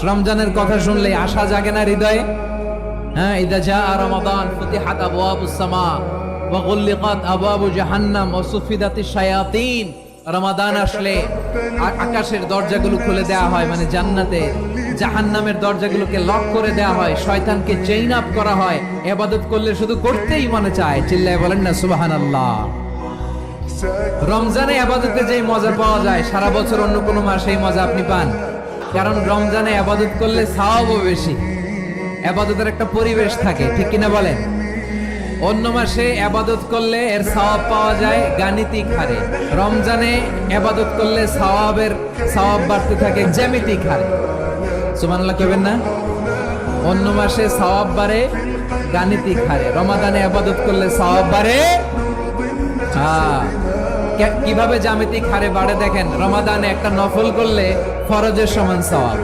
রমজানের কথা শুনলে আশা জাগে না হৃদয়ে? হ্যাঁ, ইদা জাআ রমাদান ফুতিহাত আবওয়াবুস সামা ওয়া গুল্লিকাত আবওয়াবু জাহান্নাম ওয়া সুফিদাতিশ শায়াতিন। রমাদান আসলে আকাশের দরজাগুলো খুলে দেওয়া হয়, মানে জান্নাতে জাহান্নামের দরজাগুলোকে লক করে দেওয়া হয়, শয়তানকে চেইন আপ করা হয়। ইবাদত করলে শুধু করতেই মনে চায়। চিল্লায় বলেন না সুবহানাল্লাহ। রমজানে ইবাদতে যেই মজা পাওয়া যায় সারা বছর অন্য কোনো মাসে এই মজা আপনি পান? কারণ রমজানে ইবাদত করলে সওয়াবও বেশি, ইবাদতের একটা পরিবেশ থাকে, ঠিক কিনা বলেন? অন্য মাসে ইবাদত করলে এর সওয়াব পাওয়া যায় গাণিতিক হারে, রমজানে ইবাদত করলে সওয়াব বাড়তে থাকে জ্যামিতিক হারে। সুবহানাল্লাহ কইবেন না? অন্য মাসে সওয়াব বাড়ে গাণিতিক হারে, রমাদানে ইবাদত করলে সওয়াব বাড়ে কিভাবে জ্যামিতিক হারে বাড়ে দেখেন। রমাদানে একটা নফল করলে ফরজের সমান সওয়াব,